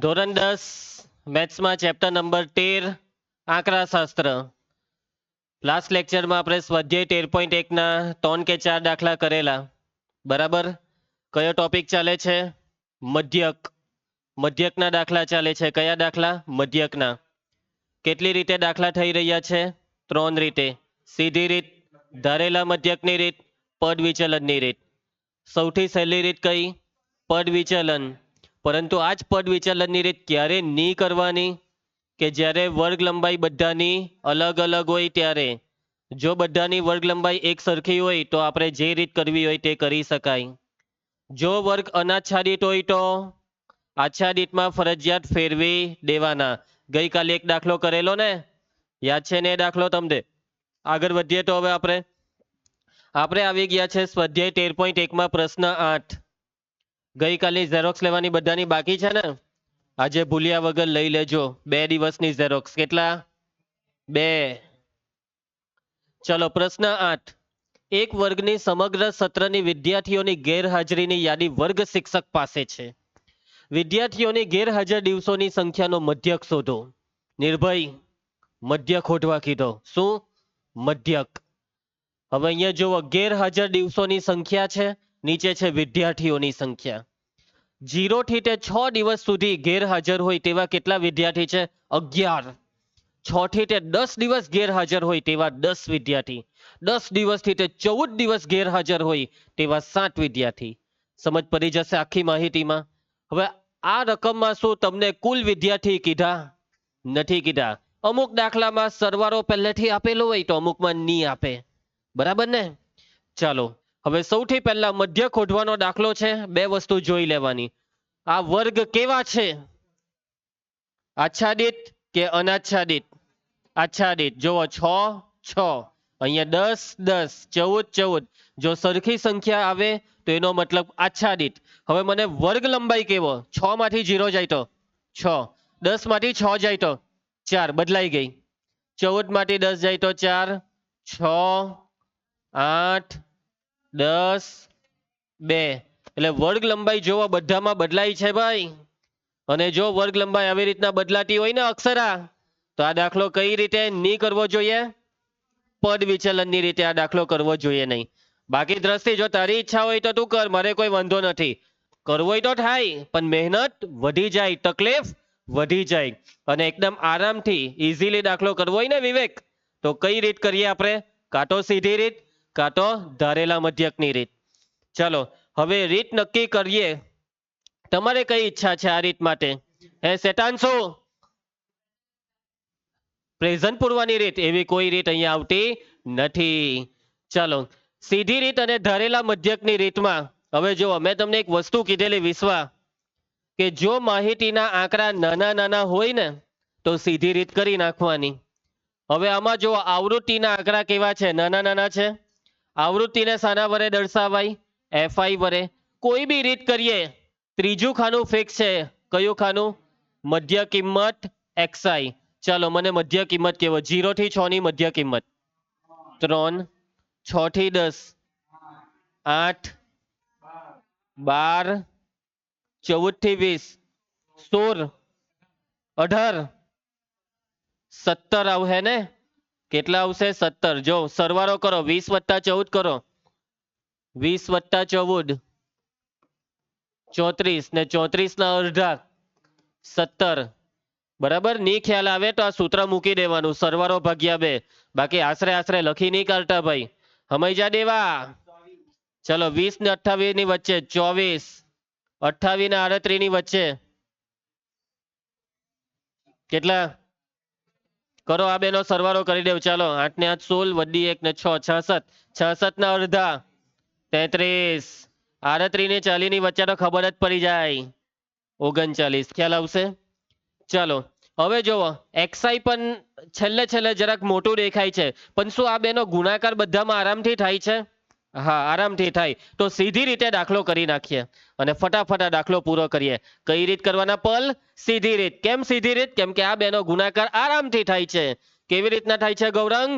ધોરણ 10 મેથ્સમાં chapter number 13 આંકડાશાસ્ત્ર. Last લેક્ચરમાં આપણે સ્વાધ્યાય 13.1ના 3 કે 4 દાખલા કરેલા. બરાબર. કયો ટોપિક ચાલે છે? મધ્યક. મધ્યકના દાખલા ચાલે છે. કયા દાખલા? મધ્યકના. કેટલી રીતે દાખલા થઈ રહ્યા છે? 3 રીતે. સીધી રીત, ધારેલા મધ્યકની રીત, પદ વિચલનની રીત. સૌથી સહેલી રીત કઈ? પદ વિચલન. પરંતુ આ જ પદ વિચલનની રીત ક્યારે નહીં કરવાની? કે જ્યારે વર્ગ લંબાઈ બધાની અલગ અલગ હોય ત્યારે. જો બધાની વર્ગ લંબાઈ એક સરખી હોય તો આપણે જે રીત કરવી હોય તે કરી શકાય. જો વર્ગ અનાચ્છાદિત હોય તો આચ્છાદિતમાં ફરજિયાત ફેરવી દેવાના. ગઈકાલે એક દાખલો કરેલો ને, યાદ છે ને એ દાખલો તમને? આગળ વધીએ તો હવે આપણે આવી ગયા છે સ્વાધ્યાય 13.1માં પ્રશ્ન 8. ગઈકાલની ઝેરોક્સ લેવાની બધાની બાકી છે ને? આજે ભૂલ્યા વગર લઈ લેજો. 2 દિવસની ઝેરોક્સ. કેટલા? 2. ચલો પ્રશ્ન 8. એક વર્ગની સમગ્ર સત્રની વિદ્યાર્થીઓની ગેરહાજરીની યાદી વર્ગ શિક્ષક પાસે છે. વિદ્યાર્થીઓની ગેરહાજર દિવસોની સંખ્યાનો મધ્યક શોધો. નિર્ભય મધ્યક શોધવા કીધો. શું? મધ્યક. હવે અહીંયા જુઓ, ગેરહાજર દિવસોની સંખ્યા છે, નીચે છે વિદ્યાર્થીઓની સંખ્યા. 0 થી તે 6 દિવસ સુધી ગેરહાજર હોય તેવા કેટલા વિદ્યાર્થી છે? 11. 6 થી તે 10 દિવસ ગેરહાજર હોય તેવા 10 વિદ્યાર્થી. 10 દિવસથી તે 14 દિવસ ગેરહાજર હોય તેવા 7 વિદ્યાર્થી. સમજ પડી જશે આખી માહિતીમાં. હવે આ રકમમાં શું તમને કુલ વિદ્યાર્થી કીધા? નથી કીધા. અમુક દાખલામાં સરવાળો પહેલેથી આપેલો હોય તો અમુકમાં નહીં આપે. બરાબર ને? ચાલો હવે સૌથી પહેલા મધ્યક શોધવાનો દાખલો છે. 2 વસ્તુ જોઈ લેવાની. આ વર્ગ કેવા છે? આચ્છાદિત કે અનાચ્છાદિત? આચ્છાદિત. જુઓ 6 6, અહીંયા 10 10, 14 14. જો સરખી સંખ્યા આવે તો એનો મતલબ આચ્છાદિત. હવે મને વર્ગ લંબાઈ કેવો? 6 માંથી 0 જાય તો 6, 10 માંથી 6 જાય તો 4, બદલાઈ ગઈ. 14 માંથી 10 જાય તો 4, 6 8 10 2. એટલે વર્ગ લંબાઈ જોવો બધામાં બદલાય છે ભાઈ. અને જો વર્ગ લંબાઈ આવી રીતના બદલાતી હોય ને અક્ષરા, તો આ દાખલો કઈ રીતે નહીં કરવો જોઈએ? પદ વિચલનની રીતે આ દાખલો કરવો જોઈએ નહીં. બાકી દ્રષ્ટિ જો તારી ઈચ્છા હોય તો તું કર, મારે કોઈ વાંધો નથી. કરવો હોય તો થાય, પણ મહેનત વધી જાય, તકલીફ વધી જાય. અને એકદમ આરામથી ઇઝીલી દાખલો કરવો હોય ને વિવેક, તો કઈ રીત કરીએ આપણે? કાં તો સીધી રીત, કાં તો ધારેલા મધ્યકની રીત. ચાલો હવે રીત નક્કી કરીએ. તમારે કઈ ઈચ્છા છે આ રીત માટે? હે શેતાંશુ? પ્રેઝન્ટ પૂરવાની રીત, એવી કોઈ રીત અહીંયા આવતી નથી. ચાલો સીધી રીત અને ધારેલા મધ્યકની રીતમાં હવે જો મેં તમને એક વસ્તુ કીધેલી વિશ્વા, કે જો માહિતીના આંકડા નાના નાના હોય ને તો સીધી રીત કરી નાખવાની. હવે આમાં જો આવૃત્તિના આંકડા કેવા છે? નાના નાના છે. આવૃત્તિને શાના વડે દર્શાવાય? એફઆઈ વડે. કોઈ બી રીત કરીએ, ત્રીજું ખાનું ફિક્સ છે. કયું ખાનું? મધ્ય કિંમત એક્સઆઈ. ચાલો મને મધ્ય કિંમત કેવો? 0 થી 6 ની મધ્ય કિંમત 3, 6 થી 10 8, 12, 14 થી 20, 16, 18, 17 આવશે ને? કેટલા આવશે? 17. જો સરવાળો કરો, 20 વત્તા 14 કરો. 20 વત્તા 14 34, ને 34 ના અડધા 17. બરાબર. ની ખ્યાલ આવે તો આ સૂત્ર મૂકી દેવાનું, સરવાળો ભાગ્યા 2. બાકી આશરે આશરે લખી નહીં કાઢતા ભાઈ. સમજ્યા દેવા? ચલો 20 ને 28 ની વચ્ચે 24, 28 ને 38 ની વચ્ચે કેટલા? કરો આ બેનો સરવાળો કરી દેવ. ચાલો 8 ને 8 16, વડી 1 ને 6 66, 66 ના અડધા 33, 38 ને 40 ની વચ્ચે તો ખબર જ પડી જાય 39. ખ્યાલ આવશે? ચાલો હવે જુઓ, એક્સઆઈ પણ છેલ્લે છેલ્લે જરાક મોટું દેખાય છે, પણ શું આ બેનો ગુણાકાર બધામાં આરામથી થાય છે? હા, આરામથી થાય. તો સીધી રીતે દાખલો કરી નાખીએ અને ફટાફટ આ દાખલો પૂરો કરીએ. કઈ રીત કરવાના પલ? સીધી રીત. કેમ સીધી રીત? કેમ કે આ બેનો ગુણાકાર આરામથી થાય છે. કેવી રીતના થાય છે ગૌરંગ?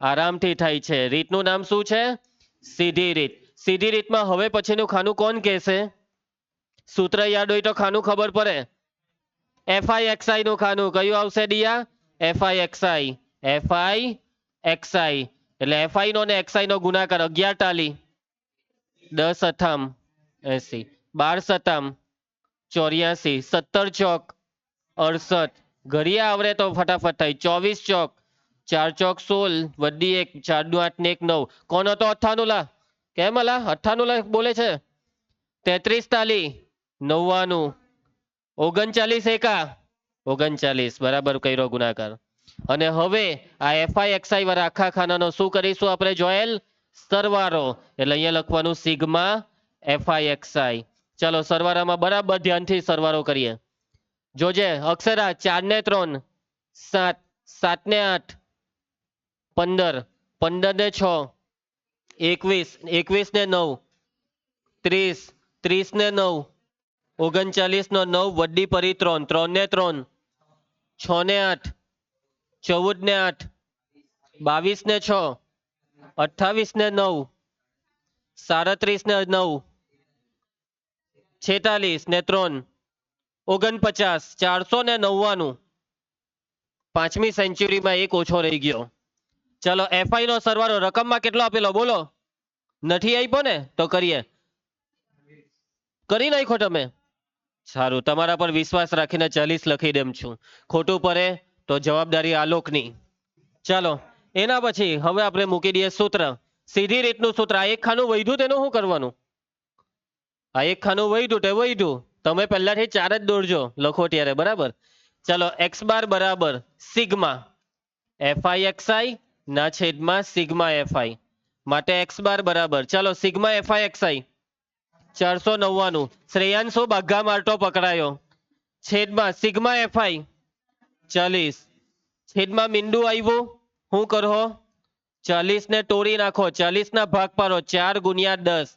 આરામથી થાય છે. રીતનું નામ શું છે? સીધી રીત. સીધી રીતમાં હવે પછીનું ખાનું કોણ કહેશે? સૂત્ર યાદ હોય તો ખાનું ખબર પડે. FI નું ખાનું કયું આવશે દિયા? FI એટલે FI નો ને XI નો ગુણાકાર 11 ટાલી 10 અઠામ 80 12 સતામ 84 17 ચોક 68 ઘડિયા આવડે તો ફટાફટ થાય 24 ચોક 4 ચોક 16 વડી 1 4 દુ 8 ને 1 9 કોણ હતો 98 લા કેમ અલા 98 લા બોલે છે 33 તાલી 99 39 એકા 39 બરાબર કર્યો ગુણાકાર અને હવે આ FI વાળા આખા ખાનાનો શું કરીશું આપણે જોયેલ સરવાળો એટલે અહીંયા લખવાનું સિગ્મા FI ચાલો સરવાળામાં બરાબર ધ્યાનથી સરવાળો કરીએ જોજે અક્ષરા 4 ને 3 7 7 ને 8 15 15 ને 6 21 21 ને 9 30 30 ને 9 39 નો 9 વડી પરી 3 3 ને 3 6 ને 8 14 ને 8 22 ને 6 28 ને 9 37 ને 9 46 ને 3 49 499 પાંચમી સેન્ચુરીમાં એક ઓછો રહી ગયો ચલો FI નો સરવાળો રકમમાં કેટલો આપેલો બોલો નથી આપ્યો ને તો કરીએ કરી નાખો તમે સારું તમારા પર વિશ્વાસ રાખીને 40 લખી દેમ છું ખોટું પડે તો જવાબદારી આલોકની ચાલો એના પછી હવે આપણે મૂકી દઈએ સૂત્ર સીધી રીતનું સૂત્ર આ એક ખાનું વધ્યું તેનું શું કરવાનું આ એક ખાનું વધ્યું તે વધ્યું તમે પહેલાથી 4 જ દોરજો લખો ત્યારે બરાબર ચાલો x બાર બરાબર સિગ્મા FI ના છેદમાં સિગ્મા FI માટે x બાર બરાબર ચાલો સિગ્મા FI 499 શ્રેયાંશો ભાગા મારતો પકડાયો છેદમાં સિગ્મા FI 40 છેદમાં મીંડું આવ્યું શું કરો 40 ને તોડી નાખો 40 ના ભાગ પાડો 4 ગુણ્યા 10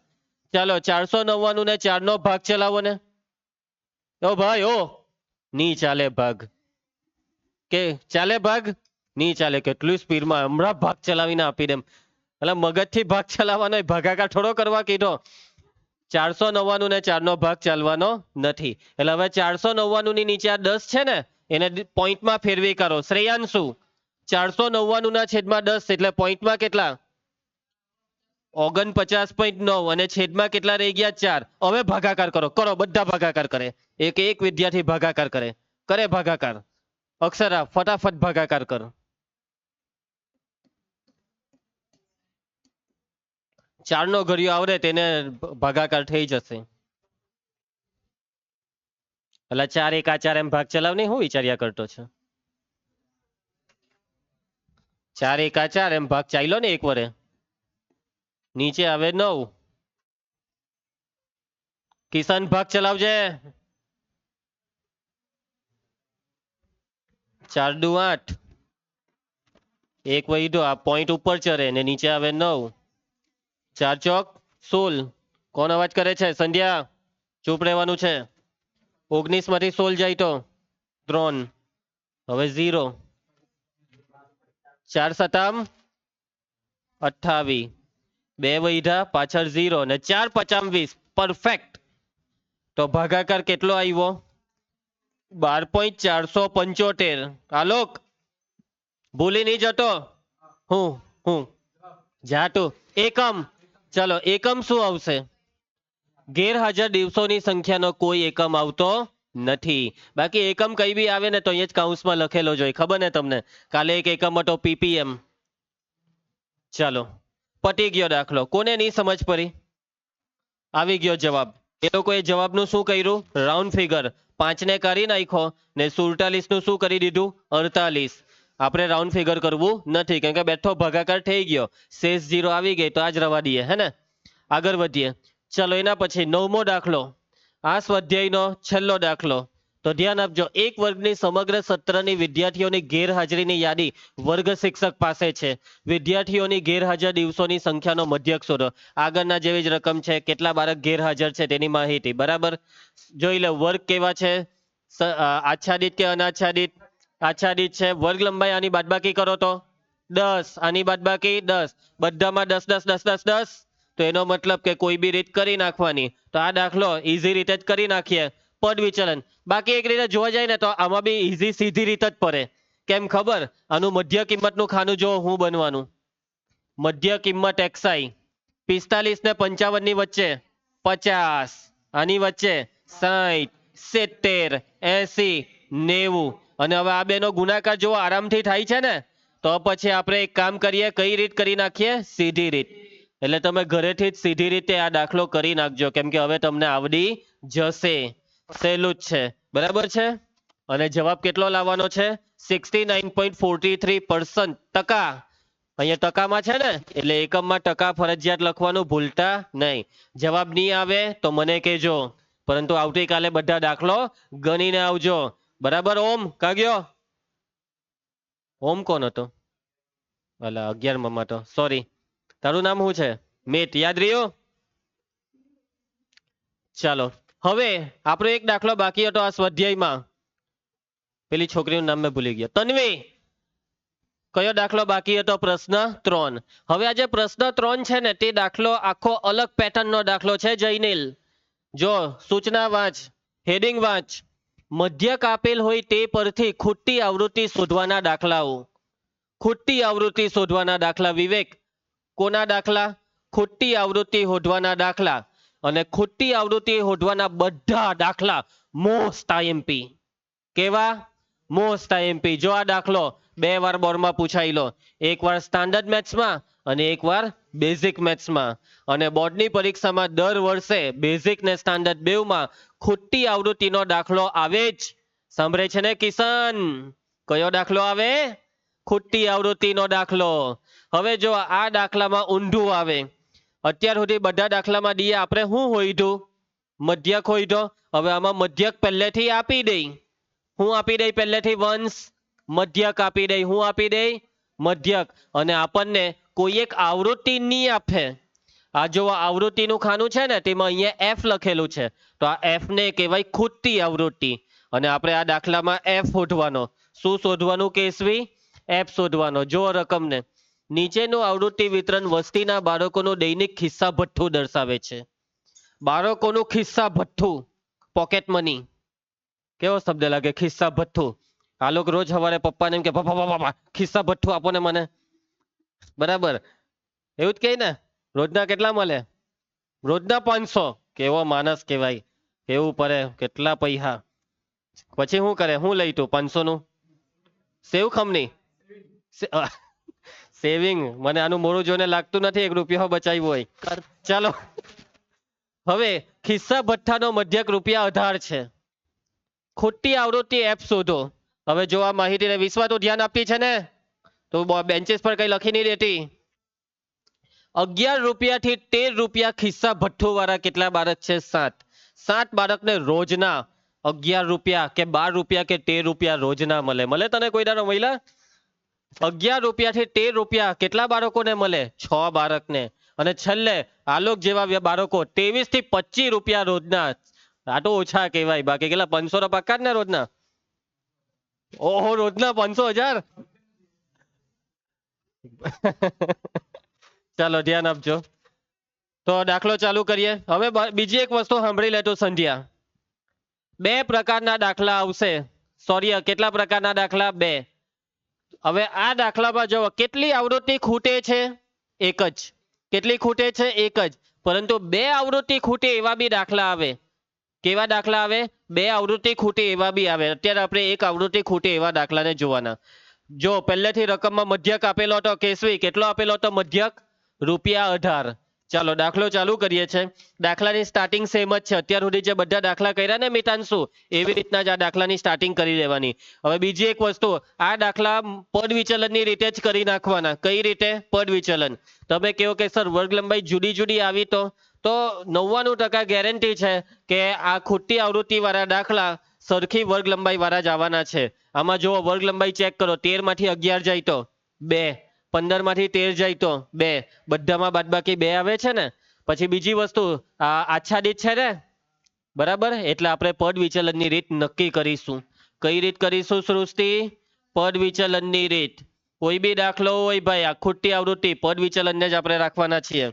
ચાલો 499 ને 4 નો ભાગ ચલાવો ને ઓ ભાઈ ઓ ની ચાલે ભાગ કે ચાલે ભાગ ની ચાલે કેટલું સ્પીડમાં હમણાં ભાગ ચલાવીને આપી દેમ એટલે મગજથી ભાગ ચલાવવાનો ભાગાકાર થોડો કરવા કીધો 499 ને 4 નો ભાગ ચાલવાનો નથી એટલે હવે 499 ની નીચે આ 10 છે ને એને પોઈન્ટમાં ફેરવી કરો શ્રેયાંશુ 499 ના છેદમાં 10 એટલે પોઈન્ટમાં કેટલા 49.9 અને છેદમાં કેટલા રહી ગયા 4 હવે ભાગાકાર કરો બધા ભાગાકાર કરે એક વિદ્યાર્થી ભાગાકાર કરે ભાગાકાર અક્ષરા ફટાફટ ભાગાકાર કર 4 નો ઘડિયો આવડે તેને ભાગાકાર થઈ જશે એટલે 4 1 4 એમ ભાગ ચલાવ નહીં હું વિચાર્યા કરતો છે 4 1 4 એમ ભાગ ચાલ્યો ને એક વરે નીચે આવે 9 કિશન ભાગ ચલાવજે 4 દુ 8 એક વહીધો આ પોઈન્ટ ઉપર ચડે ને નીચે આવે 9 4 ચોક 16 કોણ અવાજ કરે છે સંધ્યા ચૂપ રહેવાનું છે 19 માંથી 16 જાય તો 3 હવે 0 4 સતામ 28 બે વૈધા પાછળ 0 ને 4 55 20 પરફેક્ટ તો ભાગાકાર કેટલો આવ્યો 12.475 આલોક ભૂલી નહીં જતો હું જાતું એકમ ચલો એકમ શું આવશે ગેરહાજર દિવસોની સંખ્યાનો કોઈ એકમ આવતો નથી બાકી એકમ કઈ બી આવે ને તો અહીંયા જ કાઉન્સમાં લખેલો જોઈએ ખબર ને તમને કાલે એક એકમ હતો PPM ચાલો પટી ગયો દાખલો કોને નહીં સમજ પડી આવી ગયો જવાબ એ લોકોએ જવાબનું શું કર્યું રાઉન્ડ ફિગર 5 ને કરી નાખો ને 47 નું શું કરી દીધું 48 આપણે રાઉન્ડ ફિગર કરવું નથી કેમ કે બેઠો ભાગાકાર થઈ ગયો શેષ 0 આવી ગઈ તો આજ રવા દઈએ હે ને આગળ વધીએ ચલો એના પછી 9મો દાખલો આ સ્વાધ્યાયનો છેલ્લો દાખલો તો ધ્યાન આપજો એક વર્ગની સમગ્ર સત્રની વિદ્યાર્થીઓની ગેરહાજરીની યાદી વર્ગ શિક્ષક પાસે છે વિદ્યાર્થીઓની ગેરહાજર દિવસોની સંખ્યાનો મધ્યક શોધો આગળના જેવી જ રકમ છે કેટલા બાળક ગેરહાજર છે તેની માહિતી બરાબર જોઈ લે વર્ગ કેવા છે આચ્છાદિત કે અનાચ્છાદિત આચ્છાદિત છે વર્ગ લંબાઈ આની બાદબાકી કરો તો 10 આની બાદબાકી 10 બધામાં 10 10 10 10 10 તો એનો મતલબ કે કોઈ બી રીત કરી નાખવાની તો આ દાખલો ઈઝી રીતે જ કરી નાખીએ પદ વિચલન. બાકી એક રીતે જોવા જાય ને તો આમાં બી ઈઝી સીધી રીત જ પડે. કેમ ખબર? આનું મધ્ય કિંમતનું ખાનું જો હું બનવાનું. મધ્ય કિંમત xi 45 ને 55 ની વચ્ચે 50, આની વચ્ચે 60, 70, 80, 90. અને હવે આ બેનો ગુણાકાર જો આરામથી થાય છે ને, તો પછી આપણે એક કામ કરીએ, કઈ રીત કરી નાખીએ? સીધી રીત. એટલે તમે ઘરેથી જ સીધી રીતે આ દાખલો કરી નાખજો, કેમ કે હવે તમને આવડી જશે. સહેલું જ છે, બરાબર છે. અને જવાબ કેટલો લાવવાનો છે? 69.43% ટકા. અહીંયા ટકામાં છે ને, એટલે એકમમાં ટકા ફરજિયાત લખવાનું ભૂલતા નહીં. જવાબ નહીં આવે તો મને કહેજો, પરંતુ આવતીકાલે બધા દાખલો ગણીને આવજો, બરાબર. ઓમ કા ગયો? ઓમ કોણ હતો? અલા 11માં તો સોરી. તારું નામ શું છે? મેત. યાદ રહ્યું? ચાલો હવે આપણો એક દાખલો બાકી હતો આ સ્વાધ્યાયમાં. પેલી છોકરીનું નામ મેં ભૂલી ગયો, તન્વી. કયો દાખલો બાકી હતો? પ્રશ્ન 3. હવે આ જે પ્રશ્ન 3 છે ને, તે દાખલો આખો અલગ પેટર્નનો દાખલો છે. જયનીલ જો સૂચના વાંચ, હેડિંગ વાંચ. મધ્યક આપેલ હોય તે પરથી ખૂટતી આવૃત્તિ શોધવાના દાખલાઓ. ખૂટતી આવૃત્તિ શોધવાના દાખલા. વિવેક, કોના દાખલા? ખૂટતી આવૃત્તિ શોધવાના દાખલા. અને ખૂટતી આવૃત્તિ શોધવાના બધા દાખલા મોસ્ટ આઈએમપી. કેવા? Most IMP. જો આ દાખલો 2 વાર બોર્ડમાં પૂછાયેલો, એકવાર સ્ટાન્ડર્ડ મેથ્સમાં અને એકવાર બેઝિક મેથ્સમાં. અને બોર્ડની પરીક્ષામાં દર વર્ષે બેઝિક ને સ્ટાન્ડર્ડ બેવમાં ખૂટતી આવૃત્તિનો દાખલો આવે જ. સાંભળે છે ને કિશન? કયો દાખલો આવે? ખૂટતી આવૃત્તિનો દાખલો. હવે જો આ દાખલામાં ઊંધું આવે. અત્યાર સુધી બધા દાખલામાં ડીએ આપણે શું હોઈધું? મધ્યક હોઈધો. હવે આમાં મધ્યક પહેલેથી આપી દઈ. હું આપી દઈ પહેલેથી? વંશ. મધ્યક આપી દઈ. હું આપી દઈ? મધ્યક. અને આપણને કોઈ એક આવૃત્તિ નહીં આપે. આ જો આવૃત્તિનું ખાનું છે ને, તેમાં અહીંયા એફ લખેલું છે, તો આ એફ ને કહેવાય ખૂટતી આવૃત્તિ. અને આપણે આ દાખલામાં એફ શોધવાનો. શું શોધવાનું કેશવી? એફ શોધવાનો. જો રકમને નીચેનું આવૃત્તિ વિતરણ વસ્તીના બાળકોનું દૈનિક ખિસ્સા ભથ્થું દર્શાવે છે. બાળકોનું ખિસ્સા ભથ્થું, પોકેટ મની. કેવો શબ્દ લાગે? ખિસ્સા ભથ્થું. આ લોકો રોજ સવારે પપ્પાને એમ કે પપ્પા ખિસ્સા ભથ્થું આપો ને મને, બરાબર? એવું જ કહે ને. રોજના કેટલા મળે? રોજના 500. કેવો માણસ કહેવાય, કેવું પડે, કેટલા પૈસા. પછી શું કરે? શું લઈ તું 500 નું? સેવ ખમની સેવિંગ. મને આનું મોડું જોઈને લાગતું નથી 1 રૂપિયો બચાવ્યો હોય. ચાલો હવે ખિસ્સા ભથ્થાનો મધ્યક ₹18 છે. ખોટી આવૃત્તિ એફ શોધો. હવે જો આ માહિતીને વિશ્વા તો ધ્યાન આપતી છે ને, તો બેન્ચીસ પર કઈ લખી નહીં દેતી. 11 રૂપિયાથી 13 રૂપિયા ખિસ્સા ભથ્થું વાળા કેટલા બાળક છે? 7. 7 બાળકને રોજના 11 રૂપિયા કે 12 રૂપિયા કે 13 રૂપિયા રોજના મળે. મળે તને કોઈ દાડો મહિલા? 11 રૂપિયાથી 13 રૂપિયા કેટલા બાળકોને મળે? 6 બાળકને. અને છેલ્લે આલોક જેવા બાળકો 23 થી 25 રૂપિયા રોજના. આ તો ઓછા કહેવાય. બાકી કેટલા? 500 પાકા જ ને રોજના? ઓહો, રોજના 500,000. ચાલો ધ્યાન આપજો. તો દાખલો ચાલુ કરીએ. હવે બીજી એક વસ્તુ સાંભળી લેતો સંધ્યા. 2 પ્રકારના દાખલા આવશે. સોરી, કેટલા પ્રકારના દાખલા? 2. હવે આ દાખલામાં જો કેટલી આવૃત્તિ ખૂટે છે? 1 જ. કેટલી ખૂટે છે? 1 જ. પરંતુ 2 આવૃત્તિ ખૂટે એવા બી દાખલા આવે. કેવા દાખલા આવે? 2 આવૃત્તિ ખૂટે એવા બી આવે. અત્યારે આપણે 1 આવૃત્તિ ખૂટે એવા દાખલાને જોવાના. જો પહેલેથી રકમમાં મધ્યક આપેલો હતો. કેશવી, કેટલો આપેલો હતો મધ્યક? ₹18. ચાલો દાખલો ચાલુ કરીએ છીએ. દાખલાની સ્ટાર્ટિંગ સેમ જ છે. અત્યાર સુધી જે બધા દાખલા કર્યા ને મિતાંશુ, એવી રીતના જ આ દાખલાની સ્ટાર્ટિંગ કરી દેવાની. હવે બીજી એક વસ્તુ, આ દાખલા પદ વિચલનની રીતે જ કરી નાખવાના. કઈ રીતે? પદ વિચલન. તમે કહો કે સર વર્ગ લંબાઈ જુદી જુદી આવી તો 99% ગેરંટી છે કે આ ખોટી આવૃત્તિ વાળા દાખલા સરખી વર્ગ લંબાઈ વાળા જ આવવાના છે. આમાં જો વર્ગ લંબાઈ ચેક કરો. 13 માંથી 11 જાય તો 2, 15 માંથી 13 જાય તો 2, બધામાં બાદબાકી 2 આવે છે ને. પછી બીજી વસ્તુ, આ આચ્છાદિત છે ને, બરાબર? એટલે આપણે પદ વિચલનની રીત નક્કી કરીશું. કઈ રીત કરીશું સૃષ્ટિ? પદ વિચલનની રીત. કોઈ બી દાખલો હોય ભાઈ, આ ખોટી આવૃત્તિ પદ વિચલનને જ આપણે રાખવાના છીએ.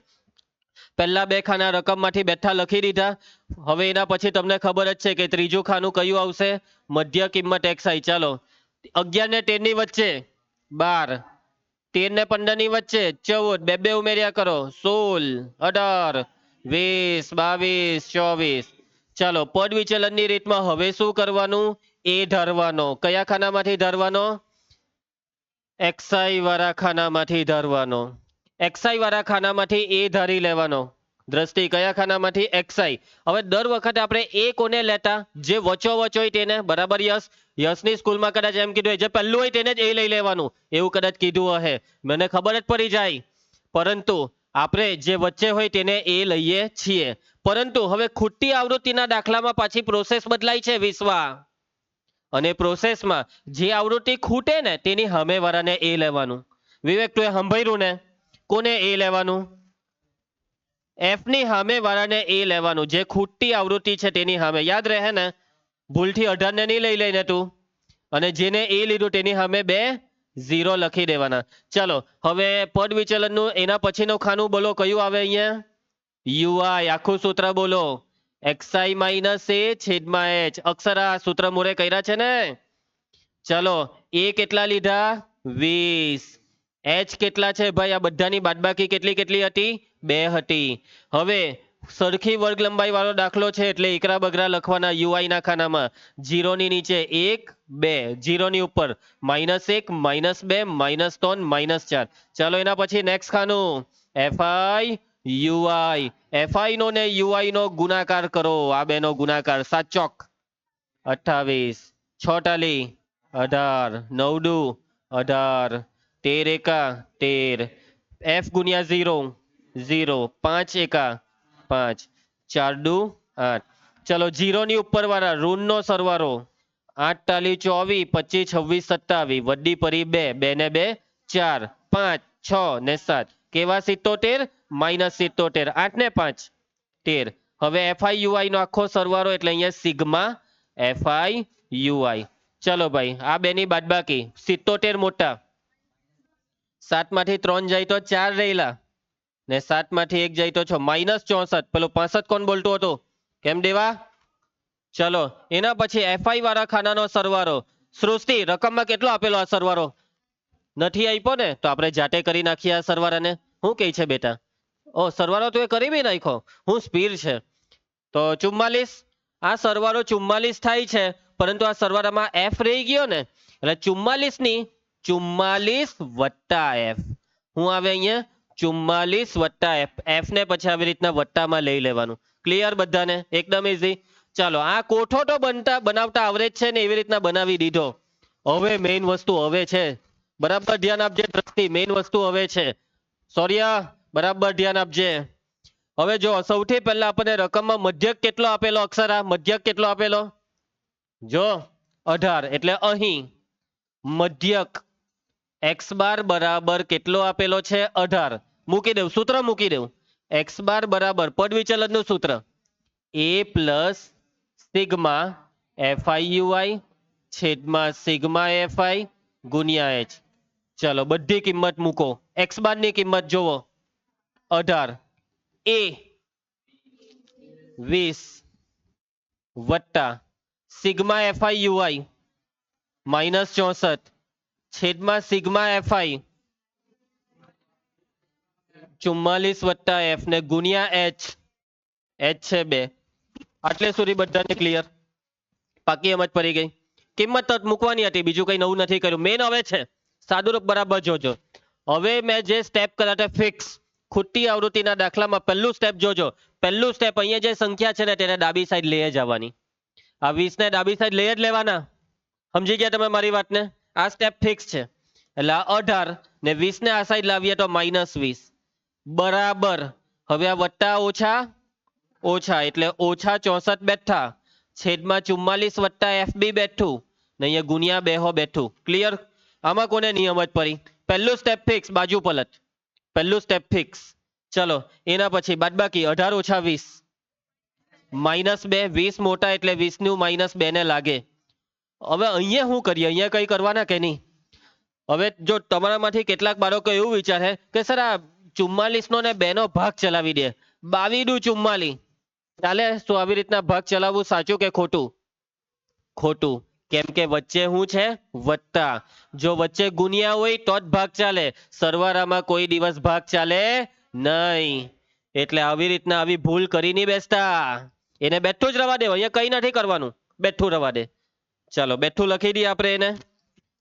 પહેલા બે ખાના રકમમાંથી બેઠા લખી દીધા. હવે એના પછી તમને ખબર જ છે કે ત્રીજું ખાનું કયું આવશે? મધ્ય કિંમત XI. ચાલો 11 ને 13 ની વચ્ચે 12, 13 ને 15 ની વચ્ચે 14, બે બે ઉમેર્યા કરો 16, 18, 20, 22, 24. ચાલો પદ વિચલનની રીતમાં હવે શું કરવાનું? એ ધારવાનો. કયા ખાનામાંથી ધારવાનો? XI વાળા ખાનામાંથી ધારવાનો. XI વાળા ખાનામાંથી એ ધારી લેવાનો. દ્રષ્ટિ કયા ખાનામાંથી? XI. હવે દર વખતે આપણે એ કોને લેતા? જે વચોવચ હોય તેને. બરાબર યસ? યસની સ્કૂલમાં કદાચ એમ કીધું હોય જે પહેલું હોય તેને જ એ લઈ લેવાનું, એવું કદાચ કીધું હશે, મને ખબર જ પડી જાય. પરંતુ આપણે જે વચ્ચે હોય તેને એ લઈએ છીએ. પરંતુ હવે ખૂટતી આવૃત્તિના દાખલામાં પાછી પ્રોસેસ બદલાય છે વિશ્વા. અને પ્રોસેસમાં જે આવૃત્તિ ખૂટે ને તેની સામેવાળાને એ લેવાનું. વિવેક તું એ સાંભળ્યું ને? કોને એ લેવાનું? એફ ની સામેવાળાને એ લેવાનું. જે ખૂટતી આવૃત્તિ છે તેની સામે. યાદ રહે ને? ભૂલથી 18 ને નહીં લઈ લઈને તું. અને જેને એ લીધું તેની સામે 2 0 લખી દેવાના. ચાલો હવે પદ વિચલનનું એના પછીનું ખાનું બોલો કયું આવે અહીંયા? UI. આખું સૂત્ર બોલો. XI માઇનસ એ છેદમાં H. અક્ષરા સૂત્ર મોરે કર્યા છે ને? ચલો એ કેટલા લીધા? 20. H કેટલા છે ભાઈ? આ બધાની બાદબાકી કેટલી કેટલી હતી? 2 હતી. હવે સરખી વર્ગ લંબાઈ વાળો દાખલો છે એટલે એકરા બગરા લખવાના UI ના ખાનામાં. 0 ની નીચે 1, 2, 0 ની ઉપર -1, -2, -3, -4. ચાલો એના પછી નેક્સ્ટ ખાનું FI UI. FI નો ને UI નો ગુણાકાર કરો. આ બેનો ગુણાકાર 7 ચોક 28, 6 ટાલી 18, 9 દુ 18, 13 એકા 13, F ગુણ્યા 0 0, 5 એકા 5, 4 દુ 8. ચલો 0 ની ઉપર વાળા ઋણ નો સરવાળો 8 ટાલી 24, 25, 26, 27, વડી પરી 2, 2 ને 2 4, 5, 6 ને 7. કેવા 77? -77. 8 ને 5 13. હવે FI UI નો આખો સરવાળો એટલે અહીંયા સિગ્મા FI UI. ચલો ભાઈ આ બેની બાદબાકી 77 મોટા, 7 માંથી 3 જાય તો 4 રહેલા ને 7 માંથી 1 જાય તો 6, -64. પેલો 65 કોણ બોલતો હતો? કેમ દેવા? ચલો એના પછી FI વાળા ખાનાનો સરવાળો. સૃષ્ટિ રકમમાં કેટલો આપેલો આ સરવાળો? નથી આપ્યો ને? તો આપણે જાતે કરી નાખીએ આ સરવાળાને. શું કહે છે બેટા? ઓ સરવાળો તો એ કરી બી નાખ્યો. હું સ્પીડ છે. તો 44. આ સરવાળો 44 થાય છે, પરંતુ આ સરવાળામાં F રહી ગયો ને એટલે 44 ની 44 વત્તા F. હું આવે અહીંયા 44 વત્તા F. F ને પછી આવી રીતના વત્તામાં લઈ લેવાનું. ક્લિયર બધાને? એકદમ ઈઝી. ચાલો આ કોઠો તો બનાવતા આવડે જ છે ને, એવી રીતના બનાવી દીધો. હવે મેઇન વસ્તુ હવે છે. બરાબર ધ્યાન આપજે દ્રષ્ટિ. મેઇન વસ્તુ હવે છે. સૌર્યા બરાબર ધ્યાન આપજે. હવે જો સૌથી પહેલા આપણને રકમમાં મધ્યક કેટલો આપેલો? અક્ષરા મધ્યક કેટલો આપેલો? જો 18. એટલે અહીં મધ્યક x બાર બરાબર કેટલો આપેલો છે? 18. મૂકી દેવું, સૂત્ર મૂકી દેવું. x બાર બરાબર પદ વિચલનનું સૂત્ર a plus sigma FI UI છેદમાં સિગ્મા FI ગુણ્યા H. ચલો બધી કિંમત મૂકો. x બાર ની કિંમત જોવો 18, a 20 વત્તા સિગ્મા FI UI -64 છેદમાં સિગ્મા FI 44 વત્તા F ને ગુણ્યા H. H છે 2. આટલે સુધી બધાને ક્લિયર? પાકી સમજ પડી ગઈ? કિંમત મૂકવાની હતી, બીજું કઈ નવું નથી કર્યું. મેન હવે છે સાદુરૂપ બરાબર જોજો. હવે મેં જે સ્ટેપ કર્યા તે ફિક્સ. ખૂટતી આવૃત્તિના દાખલામાં પહેલું સ્ટેપ જોજો. પહેલું સ્ટેપ અહીંયા જે સંખ્યા છે ને તેને ડાબી સાઈડ લઈ જવાની. આ 20 ને ડાબી સાઈડ લઈ જ લેવાના. સમજી ગયા તમે મારી વાતને? આ સ્ટેપ ફિક્સ છે. એટલે આ 18 ને 20 ને આ સાઈડ લાવીએ તો -20 બરાબર. હવે આ વત્તા ઓછા ઓછા એટલે ઓછા 64 બેઠા છેદમાં 44 વત્તા FB બેઠું ને અહીંયા ગુણ્યા 2 બેઠું. ક્લિયર? આમાં કોને નિયમ જ પડી? પહેલું સ્ટેપ ફિક્સ, બાજુ પલટ. પહેલું સ્ટેપ ફિક્સ. ચલો એના પછી બાદબાકી 18 ઓછા 20 -2. 20 મોટા એટલે 20 નું -2 ને લાગે. હવે અહીંયા શું કરીએ? અહીંયા કઈ કરવાના કે નહીં? હવે જો તમારામાંથી કેટલાક બાળકો એવું વિચારે કે સર આ 44 નો ને 2 નો ભાગ ચલાવી દે. 22 × 44 ચાલે? શું આવી રીતના ભાગ ચલાવવું સાચું કે ખોટું? ખોટું. કેમ કે વચ્ચે શું છે? વત્તા. જો વચ્ચે ગુણ્યા હોય તો જ ભાગ ચાલે, સરવાળામાં કોઈ દિવસ ભાગ ચાલે નહીં. એટલે આવી રીતના આવી ભૂલ કરી નહીં બેસતા. એને બેઠું જ રવા દે, અહીંયા કઈ નથી કરવાનું, બેઠું રવા દે. ચાલો બેઠું લખી દઈએ આપણે એને.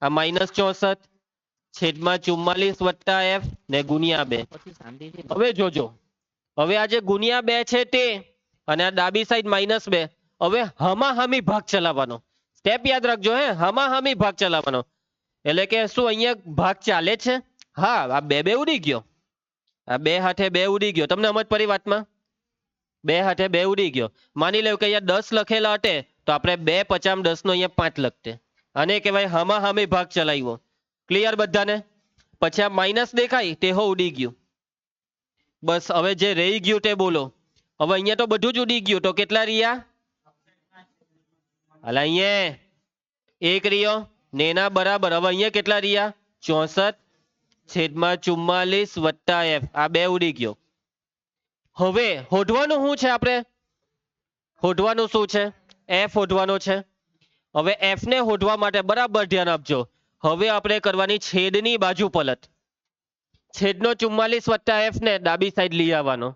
આ -64 છેદમાં 44 વત્તા f ને ગુણ્યા 2. હવે જોજો, હવે આ જે ગુણ્યા 2 છે તે અને આ ડાબી સાઈડ -2, હવે હમાહમી ભાગ ચલાવવાનો. સ્ટેપ યાદ રાખજો, હે, હમાહમી ભાગ ચલાવવાનો. એટલે કે શું અહીંયા ભાગ ચાલે છે? હા, આ બે ઉડી ગયો, આ 2 હાથે 2 ઉડી ગયો. તમને સમજ પડી વાતમાં? 2 હાથે 2 ઉડી ગયો. માની લો કે અહીંયા 10 લખેલા હતે તો આપણે 2 × 50 = 10 નો અહીંયા 5 લખતે. આને કહેવાય હમાહમી ભાગ ચલાવ્યો. ક્લિયર બધાને? પછી આ માઇનસ દેખાય તે હો ઉડી ગયું. બસ હવે જે રહી ગયું તે બોલો. હવે અહીંયા તો બધું જ ઉડી ગયું, તો કેટલા રહ્યા? હાલ અહીંયા 1 રહ્યો ને એના બરાબર. હવે અહીંયા કેટલા રહ્યા? 64 છેદમાં 44 વત્તા f. આ 2 ઉડી ગયો. હવે હોધવાનું શું છે? આપણે હોધવાનું શું છે? f હોધવાનો છે. હવે f ને હોધવા માટે બરાબર ધ્યાન આપજો. હવે આપણે કરવાની છેદની બાજુ પલટ. છેદનો 44 વત્તા f ને ડાબી સાઈડ લઈ આવવાનો.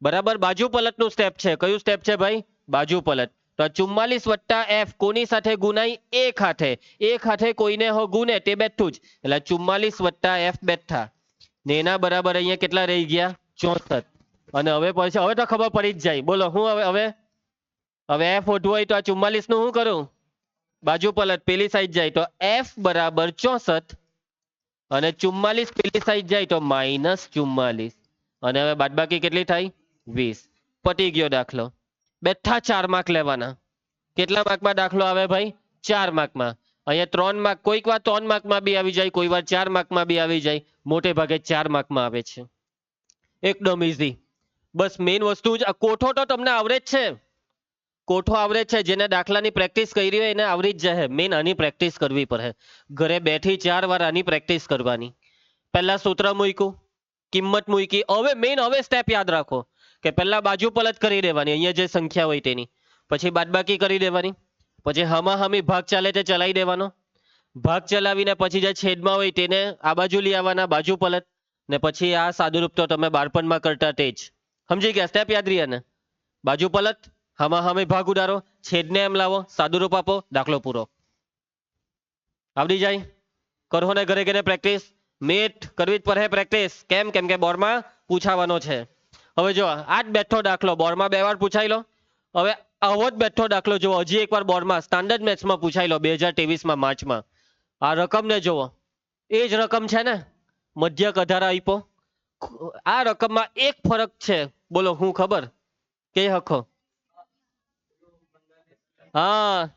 બરાબર, બાજુ પલટનું સ્ટેપ છે. કયું સ્ટેપ છે ભાઈ? બાજુ પલટ. તો 44 વત્તા f કોની સાથે ગુણાય? એક હાથે. એક હાથે કોઈને હો ગુને તે બેઠું જ, એટલે 44 વત્તા f બેઠા ને એના બરાબર અહીંયા કેટલા રહી ગયા? 64. અને હવે પછી હવે તો ખબર પડી જ જાય. બોલો હું હવે f હોધવું હોય તો આ 44 નું શું કરું? બાજુ પલટ, પેલી સાઈડ જાય તો f બરાબર 64 અને 44 પેલી સાઈડ જાય તો -44. અને હવે બાદબાકી કેટલી થાય? 20. પતી ગયો દાખલો. બેઠા 4 માર્ક લેવાના. કેટલા માર્કમાં દાખલો આવે ભાઈ? 4 માર્કમાં. અહીંયા 3 માર્ક, કોઈક વાર 3 માર્કમાં બી આવી જાય, કોઈ વાર 4 માર્કમાં બી આવી જાય. મોટે ભાગે 4 માર્કમાં આવે છે. એકદમ ઈઝી. બસ મેઇન વસ્તુ જ કોઠો તો તમને આવડે જ છે. કોઠો આવડે છે. જેને દાખલાની પ્રેક્ટિસ કરી હોય એને આવડી જ જાય. મેઇન આની પ્રેક્ટિસ કરવી પડે. ઘરે 2 થી 4 વાર આની પ્રેક્ટિસ કરવાની. પહેલા સૂત્ર મૂક્યું, કિંમત મૂકી. હવે મેઇન હવે સ્ટેપ યાદ રાખો કે પહેલા બાજુ પલટ કરી દેવાની, અહીંયા જે સંખ્યા હોય તેની. પછી બાદબાકી કરી દેવાની. પછી હમાહમી ભાગ ચાલે તે ચલાવી દેવાનો. ભાગ ચલાવીને પછી જે છેદમાં હોય તેને આ બાજુ લઈ આવવાના, બાજુ પલટ. ને પછી આ સાદુરૂપ તો તમે બાળપણમાં કરતા તે જ. સમજી ગયા? સ્ટેપ યાદ રહ્યા ને? બાજુ પલટ, હમાહમી ભાગ ઉડાડો, છેદને એમ લાવો, સાદુરૂપ આપો, દાખલો પૂરો. આવડી જાય? કરો ને ઘરે ઘરે પ્રેક્ટિસ. મેટ કરવી જ પડે પ્રેક્ટિસ. કેમ? કેમ કે બોર્ડમાં પૂછાવાનો છે. હવે જો આ જ બેઠો દાખલો બોર્ડમાં 2 વાર પૂછાઈ લો. હવે આવો જ બેઠો દાખલો જુઓ હજી એકવાર બોર્ડમાં સ્ટાન્ડર્ડ મેથ્સમાં પૂછાઈ લો 2023માં માર્ચમાં. આ રકમને જુઓ, એ જ રકમ છે ને, મધ્યક 18 આપ્યો. આ રકમમાં એક ફરક છે. બોલો હું ખબર? કે હખો? હા,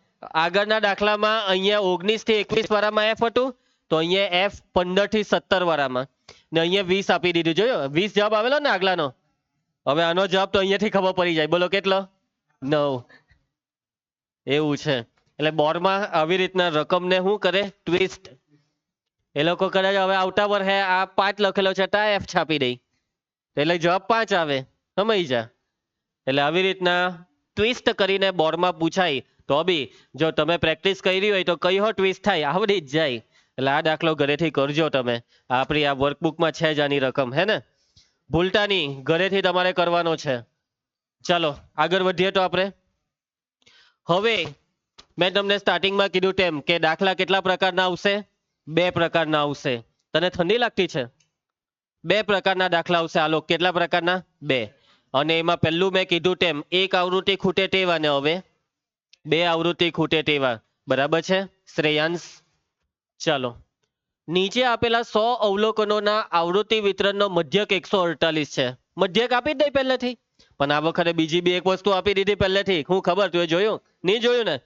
આગળના દાખલામાં અહીંયા 19 થી 21 વાળામાં f હતું, તો અહીંયા f 15 થી 17 વાળામાં, ને અહીંયા 20 આપી દીધું. જોયો 20 જવાબ આવેલો ને આગલાનો. હવે આનો જવાબ તો અહીંયાથી ખબર પડી જાય. બોલો કેટલો? 9. એવું છે. એટલે બોર્ડમાં આવી રીતના રકમને શું કરે? ટ્વિસ્ટ. એ લોકો કદાચ હવે આવતા વર્ષે આ 5 લખેલો છે તો f છાપી દે, એટલે જવાબ 5 આવે. સમજી જા. એટલે આવી રીતના ટ્વિસ્ટ કરીને બોર્ડમાં પૂછાય. તો બી જો તમે પ્રેક્ટિસ કરી હોય તો કઈ હો ટ્વિસ્ટ થાય આવડી જ જાય. એટલે આ દાખલો ઘરેથી કરજો તમે. આપણી આ વર્કબુકમાં છે જ આની રકમ, હે ને? ભૂલતા નહીં, ઘરેથી તમારે કરવાનો છે. ચાલો આગળ વધીએ તો આપણે. હવે મેં તમને સ્ટાર્ટિંગમાં કીધું તેમ કે દાખલા કેટલા પ્રકારના આવશે? 2 પ્રકારના આવશે. તને ઠંડી લાગતી છે? 2 પ્રકારના દાખલા આવશે. આ લોકો કેટલા પ્રકારના? 2. અને એમાં પહેલું મેં કીધું તેમ 1 આવૃત્તિ ખૂટે તેવા ને હવે 2 આવૃત્તિ ખૂટે તેવા. બરાબર છે શ્રેયાંશ? ચાલો, નીચે આપેલા 100 અવલોકનોના આવૃત્તિ વિતરણનો મધ્યક 148 છે. મધ્યક આપી જ દઈ પહેલેથી, પણ આ વખતે બીજી બી એક વસ્તુ આપી દીધી પહેલેથી. હું ખબર? તું જોયું? નહીં જોયું ને?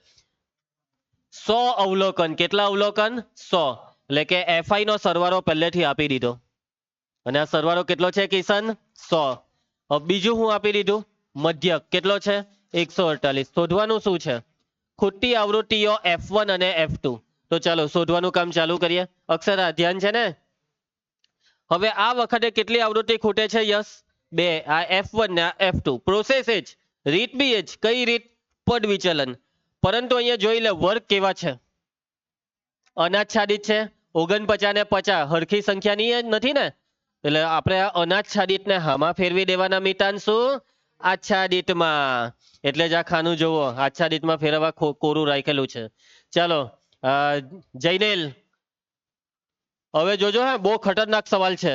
100 અવલોકન. કેટલા અવલોકન? 100. એટલે કે fi નો સરવાળો પહેલેથી આપી દીધો. અને આ સરવાળો કેટલો છે કિશન? 100. હવે બીજું હું આપી દીધું? મધ્યક. કેટલો છે? 148. શોધવાનું શું છે? ખૂટતી આવૃત્તિઓ f1 અને f2. તો ચાલો શોધવાનું કામ ચાલુ કરીએ. અક્ષરા ધ્યાન છે ને? હવે આ વખતે કેટલી આવૃત્તિ ખૂટે છે? યસ, બે આ F1 ને આ F2 પ્રોસેસ એ જ, રીત બી એ જ. કઈ રીત? પદ વિચલન. પરંતુ અહીંયા જોઈ લે વર્ગ કેવા છે, અનાચ્છાદિત છે. 49 ને 50 હરખી સંખ્યાની જ નથી ને, એટલે આપણે આ અનાચ્છાદિતને હામાં ફેરવી દેવાના મિતાંશુ આચ્છાદિતમાં. એટલે જ આ ખાનું જોવો આચ્છાદિતમાં ફેરવવા કોરું રાખેલું છે. ચાલો જૈનેલ, હવે જોજો હા, બહુ ખતરનાક સવાલ છે.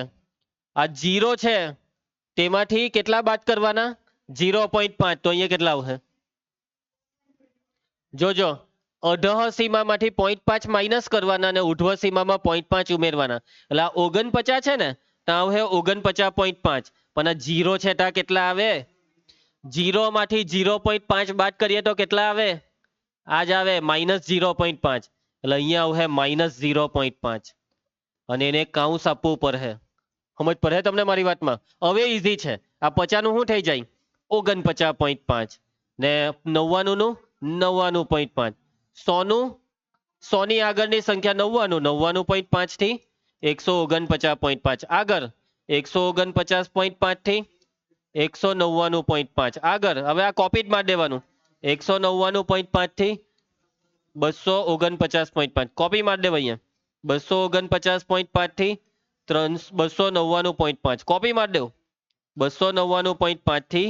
આ 0 છે તેમાંથી કેટલા બાદ કરવાના? 0.5. તો અહીંયા કેટલા આવશે? જોજો, અધઃ સીમામાંથી 0.5 માઇનસ કરવાના અને ઉર્ધ્વ સીમામાં 0.5 ઉમેરવાના. એટલે આ 49 છે ને, ત્યાં આવે 49.5. પણ આ 0 છે ત્યાં કેટલા આવે? 0 માંથી 0.5 બાદ કરીએ તો કેટલા આવે? આ જ આવે -0.5. એટલે અહીંયા આવે -0.5 અને એને કાઉન્સ આપવું પડે. સમજ પડે તમને મારી વાતમાં? હવે ઈઝી છે. આ 50 નું શું થઈ જાય? 49.5 ને 99 નું 99.5. 100 નું 100 ની આગળની સંખ્યા 99 થી 149.5 આગળ, 149.5 થી 199.5 આગળ. હવે આ કોપી જ મારી દેવાનું. 199.5 થી 249.5 કોપી મારી દેવા અહીંયા. 249.5 થી 299.5 કોપી મારી દેવ. 299.5 થી